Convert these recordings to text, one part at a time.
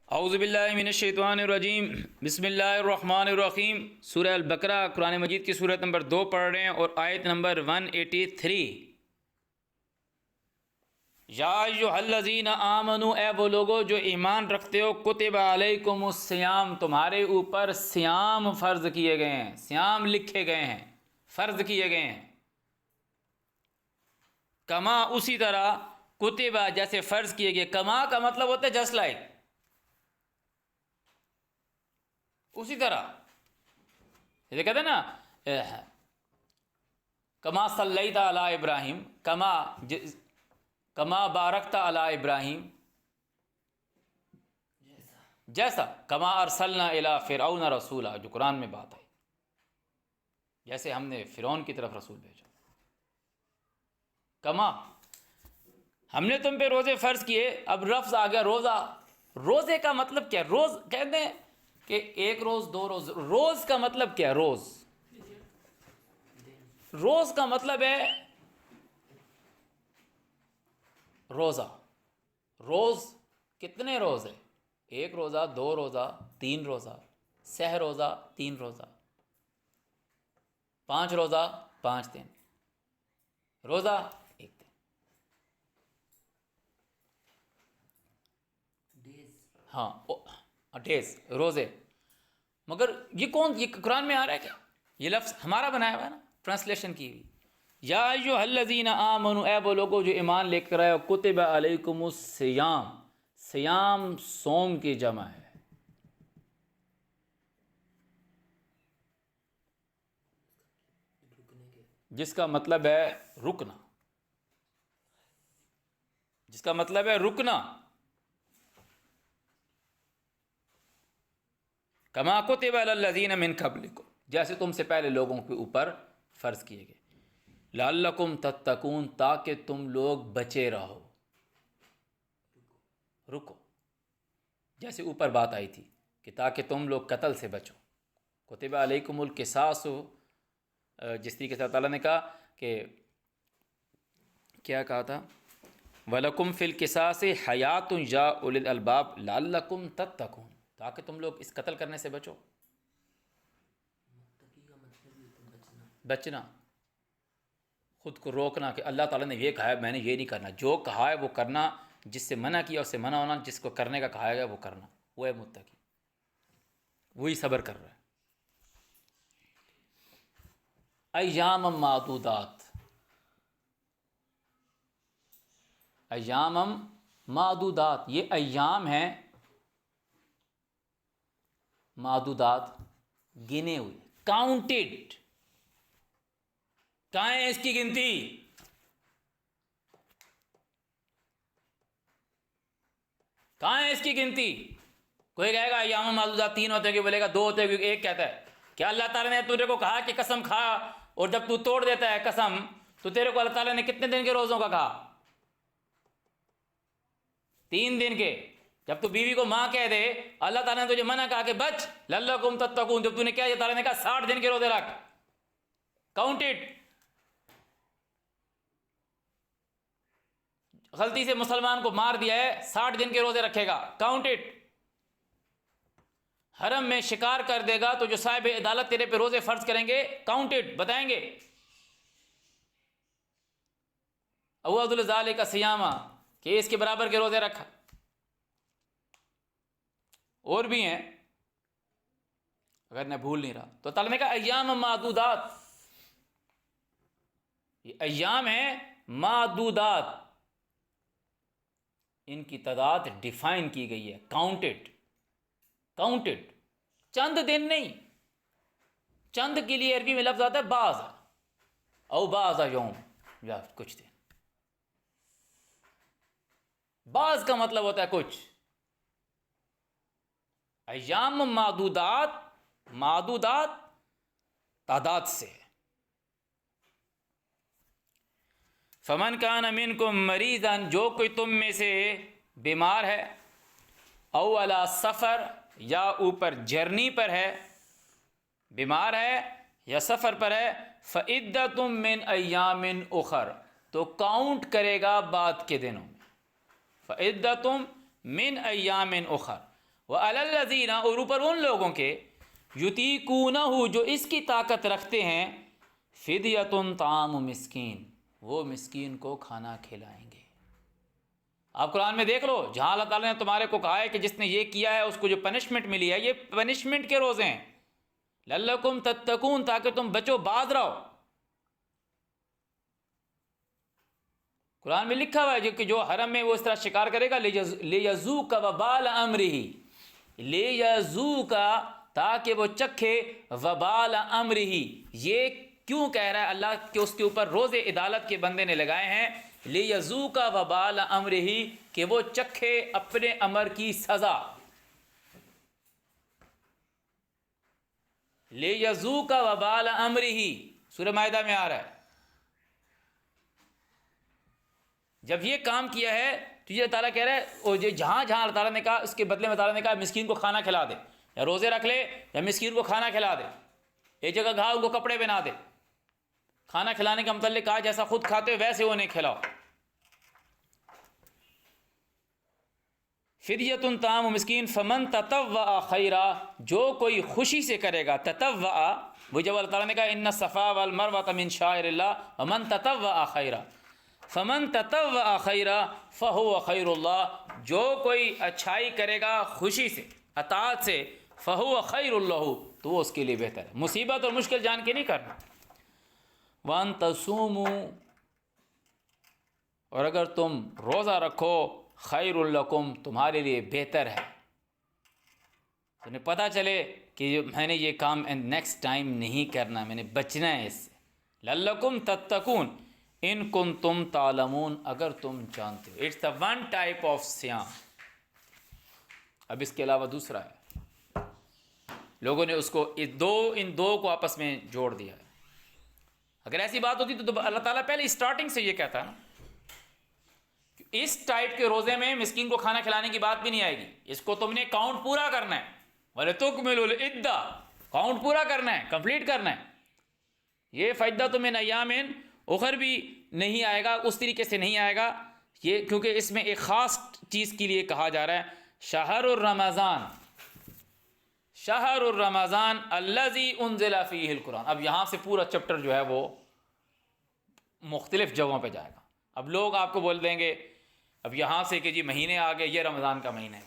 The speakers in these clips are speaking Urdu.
اعوذ باللہ من الشیطان الرجیم، بسم اللہ الرحمن الرحیم۔ سورہ البقرہ قرآن مجید کی سورت نمبر 2 پڑھ رہے ہیں اور آیت نمبر 183۔ یا ایھا الذین آمنوا، اے وہ لوگو جو ایمان رکھتے ہو، کتب علیکم الصیام، تمہارے اوپر صیام فرض کیے گئے ہیں، صیام لکھے گئے ہیں، فرض کیے گئے ہیں۔ کما، اسی طرح، کتبہ جیسے فرض کیے گئے، کما کا مطلب ہوتا ہے جسٹ لائک، اسی طرح یہ کہتے ہیں نا کما صلیت علی ابراہیم، کما بارکت علی ابراہیم، جیسا کما ارسلنا الی فرعون رسولا، جو قرآن میں بات ہے، جیسے ہم نے فرعون کی طرف رسول بھیجا۔ کما، ہم نے تم پہ روزے فرض کیے۔ اب لفظ آ گیا روزہ۔ روزے کا مطلب کیا؟ روز کہتے ہیں کہ ایک روز، دو روز۔ روز کا مطلب کیا ہے؟ روز کا مطلب ہے روزہ۔ روز کتنے روز ہے؟ ایک روزہ، دو روزہ، تین روزہ، سہ روزہ، تین روزہ، پانچ روزہ، پانچ دن، روزہ ایک دن۔ ہاں، ڈیز، روزے۔ مگر یہ قرآن میں آ رہا ہے کیا؟ یہ لفظ ہمارا بنایا ہوا ہے نا، ٹرانسلیشن کی ہوئی۔ یا ایھا الذین آمنوا، اے وہ لوگوں جو ایمان لے کر آئے ہو، کتب علیکم الصیام، صیام صوم کی جمع ہے۔ جس کا مطلب ہے رکنا، جس کا مطلب ہے رکنا۔ کما کتب علی الذین من قبلکم، جیسے تم سے پہلے لوگوں کے اوپر فرض کیے گئے۔ لعلکم تتقون، تاکہ تم لوگ بچے رہو۔ رکو، جیسے اوپر بات آئی تھی کہ تاکہ تم لوگ قتل سے بچو۔ کتب علیکم القصاص، جس طریقے سے اللہ تعالیٰ نے کہا کہ کیا کہا تھا؟ وَلَكُمْ فِي الْقِصَاصِ حَيَاةٌ يَا أُولِي الْأَلْبَابِ لَعَلَّكُمْ تَتَّقُونَ، تاکہ تم لوگ اس قتل کرنے سے بچو۔ بچنا، خود کو روکنا کہ اللہ تعالیٰ نے یہ کہا ہے، میں نے یہ نہیں کرنا، جو کہا ہے وہ کرنا، جس سے منع کیا اس سے منع ہونا، جس کو کرنے کا کہا ہے وہ کرنا، وہ ہے متقی، وہی صبر کر رہا ہے۔ ایام معدودات، ایام معدودات، یہ ایام ہیں معدودات، گنے ہوئے، کاؤنٹڈ۔ کہاں ہے اس کی گنتی؟ کہاں ہے اس کی گنتی؟ کوئی کہے گا ایام معدودات 3 ہوتے ہیں، کہ بولے گا 2 ہوتے ہیں، کیونکہ ایک کہتا ہے کیا اللہ تعالیٰ نے تجھے کو کہا کہ قسم کھا، اور جب تو توڑ دیتا ہے قسم، تو تیرے کو اللہ تعالیٰ نے کتنے دن کے روزوں کا کہا؟ 3 دن کے۔ جب تو بیوی کو ماں کہہ دے، اللہ تعالیٰ نے تجھے منع کہا کہ بچ، لعلکم تتقون، جب تو نے کیا، اللہ تعالیٰ نے کہا 60 دن کے روزے رکھ، کاؤنٹڈ۔ غلطی سے مسلمان کو مار دیا ہے، 60 دن کے روزے رکھے گا، کاؤنٹڈ۔ حرم میں شکار کر دے گا تو جو صاحب عدالت تیرے پہ روزے فرض کریں گے، کاؤنٹڈ، بتائیں گے۔ اوعد ذالک صیاما، کہ اس کے برابر کے روزے رکھا۔ اور بھی ہیں، اگر میں بھول نہیں رہا تو تعالیٰ نے کہا ایام معدودات، یہ ایام ہیں معدودات، ان کی تعداد ڈیفائن کی گئی ہے، کاؤنٹڈ، کاؤنٹڈ، چند دن نہیں۔ چند کے لیے عربی میں لفظ آتا ہے بعض، او بعض یوم، یا کچھ دن۔ بعض کا مطلب ہوتا ہے کچھ۔ ایام معدودات، معدودات تعداد سے ہے۔ فمن کان منکم مریضا، جو کوئی تم میں سے بیمار ہے، او علی سفر، یا اوپر جرنی پر ہے، بیمار ہے یا سفر پر ہے، فعدۃ من ایام اخر، تو کاؤنٹ کرے گا بعد کے دنوں میں، فعدۃ من ایام اخر، وَعَلَى الَّذِينَ اور اوپر ان لوگوں کے یُطِیقُونَهُ جو اس کی طاقت رکھتے ہیں فِدْیَةٌ طَعَامُ مسکین وہ مسکین کو کھانا کھلائیں گے۔ آپ قرآن میں دیکھ لو جہاں اللہ تعالیٰ نے تمہارے کو کہا ہے کہ جس نے یہ کیا ہے اس کو جو پنشمنٹ ملی ہے، یہ پنشمنٹ کے روزے ہیں، لَعَلَّکُمْ تَتَّقُونَ تاکہ تم بچو باز رہو۔ قرآن میں لکھا ہوا ہے کہ جو حرم میں وہ اس طرح شکار کرے گا لِيَذُوقَ وَبَالَ أَمْرِهِ لِيَذُوقَ تاکہ وہ چکھے وبال امرہ، یہ کیوں کہہ رہا ہے اللہ کہ اس کے اوپر روز عدالت کے بندے نے لگائے ہیں، لِيَذُوقَ وبال امرہ کہ وہ چکھے اپنے امر کی سزا، لِيَذُوقَ وبال امرہ سورہ مائدہ میں آ رہا ہے۔ جب یہ کام کیا ہے تو یہ تعالیٰ کہہ رہا ہے اور جہاں جہاں اللہ تعالیٰ نے کہا اس کے بدلے میں تعالیٰ نے کہا مسکین کو کھانا کھلا دے، یا روزے رکھ لے یا مسکین کو کھانا کھلا دے، ایک جگہ کہا ان کو کپڑے پہنا دے، کھانا کھلانے کا متعلق کہا جیسا خود کھاتے ہو ویسے انہیں کھلاؤ۔ فدیۃ طعام مسکین فمن تطوع خیرا جو کوئی خوشی سے کرے گا، تطوع وہ جب اللہ تعالیٰ نے کہا ان الصفا والمروۃ من شعائر اللہ ومن تطوع خیرا فمن تطوع خیرا فہو خیر اللہ، جو کوئی اچھائی کرے گا خوشی سے اطاعت سے فہو خیر اللہ تو وہ اس کے لیے بہتر ہے، مصیبت اور مشکل جان کے نہیں کرنا۔ وان تصوموا اور اگر تم روزہ رکھو خیر لکم تمہارے لیے بہتر ہے، تمہیں پتہ چلے کہ میں نے یہ کام نیکسٹ ٹائم نہیں کرنا، میں نے بچنا ہے اس سے، لعلکم تتقون ان کنتم تعلمون اگر تم جانتے ہو۔ It's the one type of صیام۔ اب اس کے علاوہ دوسرا ہے، لوگوں نے اس کو ان دو کو آپس میں جوڑ دیا ہے۔ اگر ایسی بات ہوتی تو اللہ تعالیٰ پہلے اسٹارٹنگ سے یہ کہتا نا، اس ٹائپ کے روزے میں مسکین کو کھانا کھلانے کی بات بھی نہیں آئے گی، اس کو تم نے کاؤنٹ پورا کرنا ہے، وَلِتُكْمِلُوا الْعِدَّةَ کاؤنٹ پورا کرنا ہے، کمپلیٹ کرنا ہے۔ یہ فَعِدَّةٌ مِّنْ أَيَّامٍ اخر بھی نہیں آئے گا، اس طریقے سے نہیں آئے گا یہ، کیونکہ اس میں ایک خاص چیز کے لیے کہا جا رہا ہے شہر الرمضان، شہر الرمضان الذی انزل فیہ القرآن۔ اب یہاں سے پورا چپٹر جو ہے وہ مختلف جگہوں پہ جائے گا۔ اب لوگ آپ کو بول دیں گے اب یہاں سے کہ جی مہینے آ گئے، یہ رمضان کا مہینہ ہے،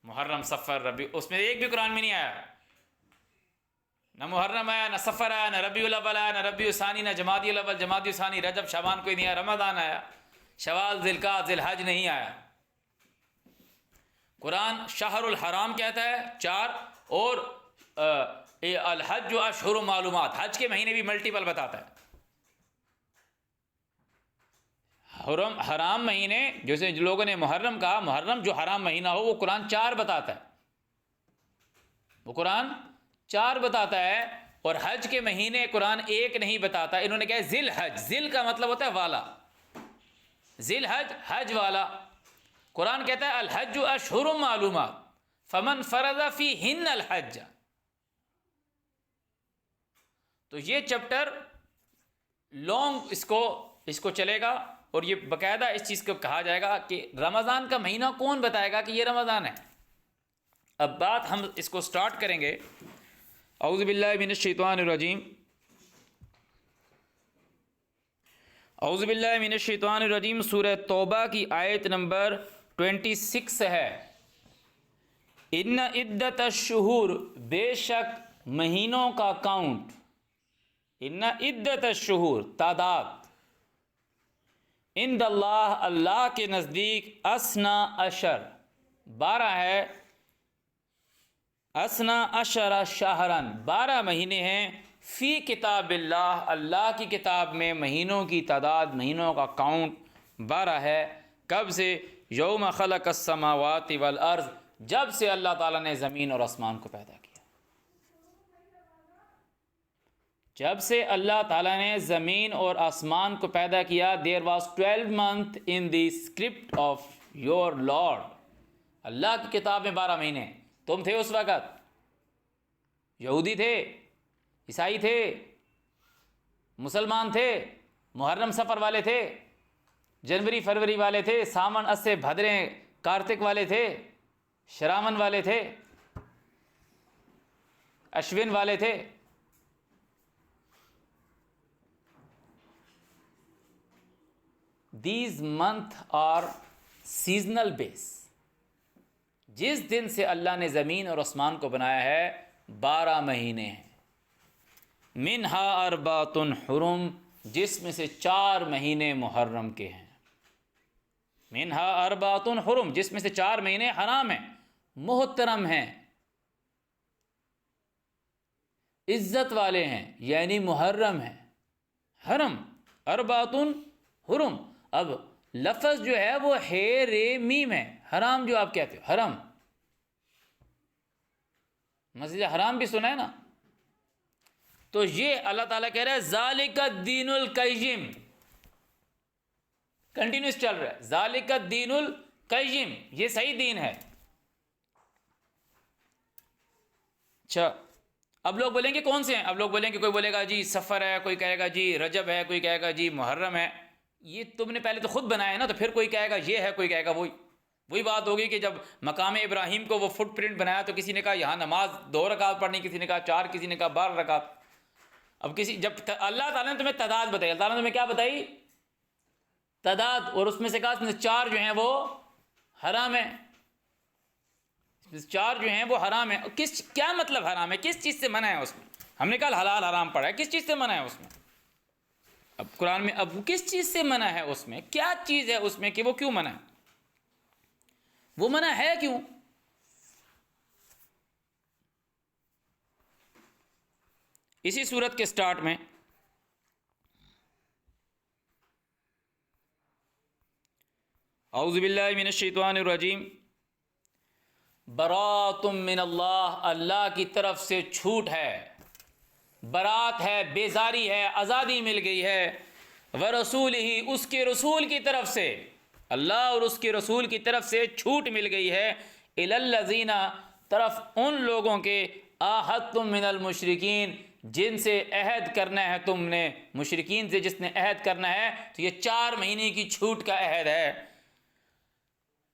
محرم صفر ربیع، اس میں ایک بھی قرآن میں نہیں آیا، نہ محرم آیا، نہ صفر آیا، نہ ربیع الاول آیا، نہ ربیع الثانی، نہ جمادی الاول، جمادی الثانی، رجب شعبان کوئی نہیں آیا، رمضان آیا، شوال ذوالقعدہ ذوالحج نہیں آیا۔ قرآن شہر الحرام کہتا ہے 4 اور الحج اشہر معلومات، حج کے مہینے بھی ملٹیپل بتاتا ہے۔ حرام مہینے جیسے لوگوں نے محرم کہا، محرم جو حرام مہینہ ہو وہ قرآن 4 بتاتا ہے، وہ قرآن 4 بتاتا ہے، اور حج کے مہینے قرآن 1 نہیں بتاتا۔ انہوں نے کہا ذی الحج، ذیل کا مطلب ہوتا ہے والا، ذی الحج حج والا، قرآن کہتا ہے الحج اشہر معلومات فمن فرض فیہن الحج۔ تو یہ چپٹر لانگ اس کو چلے گا، اور یہ باقاعدہ اس چیز کو کہا جائے گا کہ رمضان کا مہینہ کون بتائے گا کہ یہ رمضان ہے۔ اب بات ہم اس کو سٹارٹ کریں گے، اعوذ باللہ من الشیطان الرجیم، اعوذ باللہ من الشیطان الرجیم، سورہ توبہ کی آیت نمبر 26 ہے۔ ان عدت الشہور بے شک مہینوں کا کاؤنٹ، ان عدت الشہور تعداد، عند اللہ اللہ کے نزدیک، اسنا عشر 12 ہے، اسنا عشر شہرن 12 مہینے ہیں، فی کتاب اللہ اللہ کی کتاب میں مہینوں کی تعداد، مہینوں کا کاؤنٹ 12 ہے۔ کب سے؟ یوم خلق السماوات والارض، جب سے اللہ تعالیٰ نے زمین اور آسمان کو پیدا کیا، جب سے اللہ تعالیٰ نے زمین اور آسمان کو پیدا کیا، there was 12 month in the script of your lord, اللہ کی کتاب میں 12 مہینے۔ تم تھے اس وقت، یہودی تھے، عیسائی تھے، مسلمان تھے، محرم سفر والے تھے، جنوری فروری والے تھے، ساون اسے بھدریں کارتک والے تھے، شرامن والے تھے، اشون والے تھے. دیز منتھ آر سیزنل بیس. جس دن سے اللہ نے زمین اور آسمان کو بنایا ہے 12 مہینے ہیں. منہا اربعۃ حرم، جس میں سے 4 مہینے محرم کے ہیں. منہا اربعۃ حرم، جس میں سے 4 مہینے حرام ہیں، محترم ہیں، عزت والے ہیں، یعنی محرم ہیں. حرم اربعۃ حرم. اب لفظ جو ہے وہ ہے رے میم ہے. حرام جو آپ کہتے ہو حرم، مسجد حرام بھی سنا ہے نا. تو یہ اللہ تعالیٰ کہہ رہا ہے ذالک الدین القیم. کنٹینیوس چل رہا ہے ذالک الدین القیم، یہ صحیح دین ہے. اچھا اب لوگ بولیں گے کون سے ہیں؟ اب لوگ بولیں گے، کوئی بولے گا جی سفر ہے، کوئی کہے گا جی رجب ہے، کوئی کہے گا جی محرم ہے. یہ تم نے پہلے تو خود بنایا ہے نا، تو پھر کوئی کہے گا یہ ہے، کوئی کہے گا وہی بات ہوگی کہ جب مقام ابراہیم کو وہ فٹ پرنٹ بنایا تو کسی نے کہا یہاں نماز 2 رکعت پڑھنی، کسی نے کہا 4، کسی نے کہا 12 رکعت. اب جب اللہ تعالیٰ نے تمہیں تعداد بتائی، اللہ تعالیٰ نے تمہیں کیا بتائی؟ تعداد. اور اس میں سے کہا 4 جو ہیں وہ حرام ہیں. 4 جو ہیں وہ حرام ہیں. کیا مطلب حرام ہے؟ کس چیز سے منع ہے اس میں؟ ہم نے کہا حلال حرام پڑھا ہے، کس چیز سے منع ہے اس میں؟ اب قرآن میں اب کس چیز سے منع ہے اس میں؟ کیا چیز ہے اس میں کہ وہ کیوں منع ہے؟ وہ منع ہے کیوں؟ اسی صورت کے سٹارٹ میں اعوذ باللہ من الشیطان الرجیم، برات من اللہ، اللہ کی طرف سے چھوٹ ہے، برات ہے، بیزاری ہے، آزادی مل گئی ہے. ورسولہ، اس کے رسول کی طرف سے، اللہ اور اس کے رسول کی طرف سے چھوٹ مل گئی ہے. الی الذین، طرف ان لوگوں کے، عاہدتم من المشرکین، جن سے عہد کرنا ہے تم نے، مشرکین سے جس نے عہد کرنا ہے تو یہ 4 مہینے کی چھوٹ کا عہد ہے.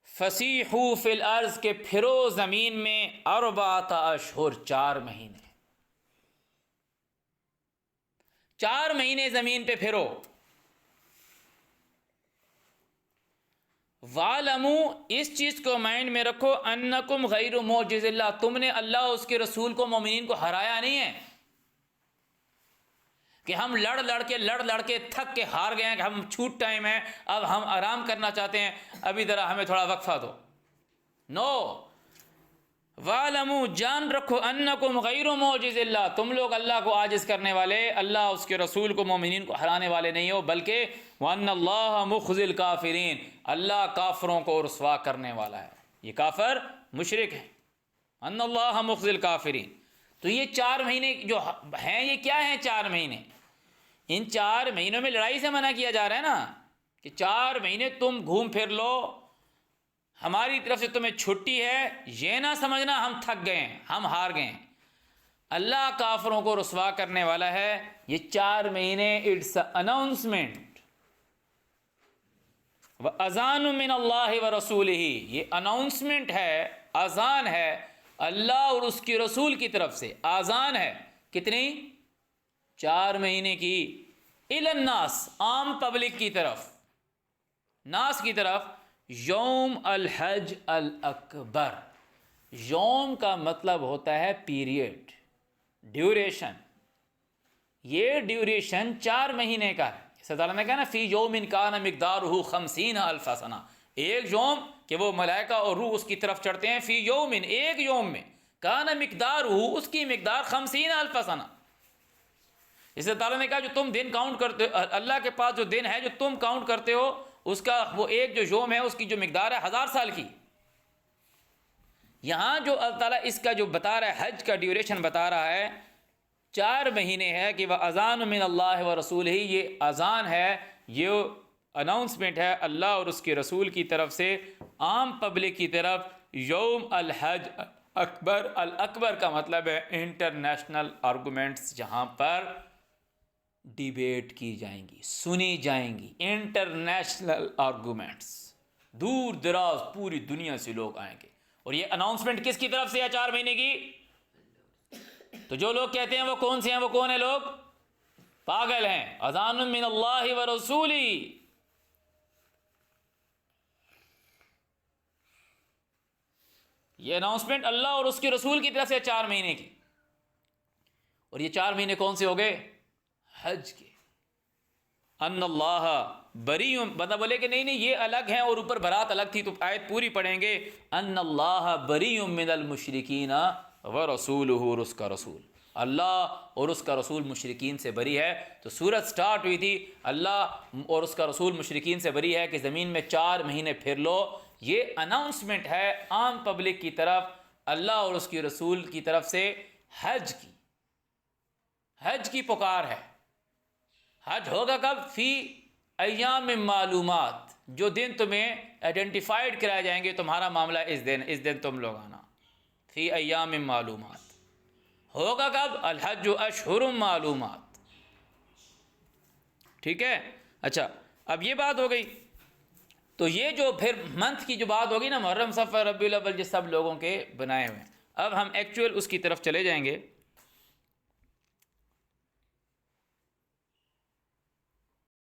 فسیحوا فی الارض، کے پھرو زمین میں، 4 اشہر، 4 مہینے، 4 مہینے زمین پہ پھرو. وَاعْلَمُوا، اس چیز کو مائنڈ میں رکھو، انکم غیر معجز اللہ، تم نے اللہ اور اس کے رسول کو، مومنین کو ہرایا نہیں ہے کہ ہم لڑ کے تھک کے ہار گئے ہیں کہ ہم چھوٹ ٹائم ہے، اب ہم آرام کرنا چاہتے ہیں، ابھی ذرا ہمیں تھوڑا وقفہ دو. نو، وَاعْلَمُوا، جان رکھو، انکم غیر معجز اللہ، تم لوگ اللہ کو عاجز کرنے والے، اللہ اس کے رسول کو، مومنین کو ہرانے والے نہیں ہو، بلکہ وَأَنَّ اللَّهَ مُخْزِي الْكَافِرِينَ، اللہ کافروں کو رسوا کرنے والا ہے. یہ کافر مشرک ہیں. ان اللہ مخزی الکافرین. تو یہ 4 مہینے جو ہیں یہ کیا ہیں؟ 4 مہینے. ان 4 مہینوں میں لڑائی سے منع کیا جا رہا ہے نا، کہ 4 مہینے تم گھوم پھر لو، ہماری طرف سے تمہیں چھٹی ہے. یہ نہ سمجھنا ہم تھک گئے ہیں، ہم ہار گئے ہیں. اللہ کافروں کو رسوا کرنے والا ہے. یہ 4 مہینے اٹس اناؤنسمنٹ. وَأَذَانٌ مِّنَ اللَّهِ وَرَسُولِهِ، یہ اناؤنسمنٹ ہے، اذان ہے اللہ اور اس کے رسول کی طرف سے. اذان ہے کتنی؟ 4 مہینے کی. الی الناس، عام پبلک کی طرف، ناس کی طرف. یوم الحج الاکبر، یوم کا مطلب ہوتا ہے پیریڈ، ڈیوریشن. یہ ڈیوریشن 4 مہینے کا ہے. اللہ تعالیٰ نے کہا نا فی یوم کان مقدارہ 50,000 سنہ، ایک یوم کہ وہ ملائکہ اور روح اس کی طرف چڑھتے ہیں. فی یوم، ایک یوم میں، کان مقدارہ، اس کی مقدار 50,000 سنہ. اس لیے تعالیٰ نے کہا جو تم دن کاؤنٹ کرتے ہو، اللہ کے پاس جو دن ہے جو تم کاؤنٹ کرتے ہو، اس کا وہ ایک جو یوم ہے اس کی جو مقدار ہے 1000 سال کی. یہاں جو اللہ تعالیٰ اس کا جو بتا رہا ہے، حج کا ڈیوریشن بتا رہا ہے، 4 مہینے ہے کہ وہ اذان من اللہ و رسول ہی، یہ اذان ہے، یہ اناؤنسمنٹ ہے اللہ اور اس کے رسول کی طرف سے عام پبلک کی طرف. یوم الحج اکبر، الاکبر کا مطلب ہے انٹرنیشنل آرگومنٹس، جہاں پر ڈیبیٹ کی جائیں گی، سنی جائیں گی. انٹرنیشنل آرگومنٹس، دور دراز پوری دنیا سے لوگ آئیں گے. اور یہ اناؤنسمنٹ کس کی طرف سے ہے 4 مہینے کی؟ تو جو لوگ کہتے ہیں وہ کون سے ہیں، وہ کون ہیں لوگ؟ پاگل ہیں. اذان من اللہ و رسولی، یہ اناؤنسمنٹ اللہ اور اس کے رسول کی طرف سے 4 مہینے کی. اور یہ 4 مہینے کون سے ہو گئے؟ حج کے. ان اللہ بری، بندہ بولے کہ نہیں یہ الگ ہیں اور اوپر برات الگ تھی، تو آیت پوری پڑھیں گے. ان اللہ بری من المشرکین ورسولہ، اور اس کا رسول، اللہ اور اس کا رسول مشرکین سے بری ہے. تو سورت سٹارٹ ہوئی تھی اللہ اور اس کا رسول مشرکین سے بری ہے کہ زمین میں 4 مہینے پھر لو. یہ اناؤنسمنٹ ہے عام پبلک کی طرف، اللہ اور اس کی رسول کی طرف سے حج کی پکار ہے. حج ہوگا کب؟ فی ایام معلومات، جو دن تمہیں آئیڈینٹیفائڈ کرائے جائیں گے، تمہارا معاملہ اس دن تم لوگ آنا. فی ایام معلومات ہوگا کب؟ الحج اشہر معلومات. ٹھیک ہے. اچھا اب یہ بات ہو گئی. تو یہ جو پھر منتھ کی جو بات ہوگی نا، محرم صفر ربیع الاول، یہ سب لوگوں کے بنائے ہوئے ہیں. اب ہم ایکچوئل اس کی طرف چلے جائیں گے.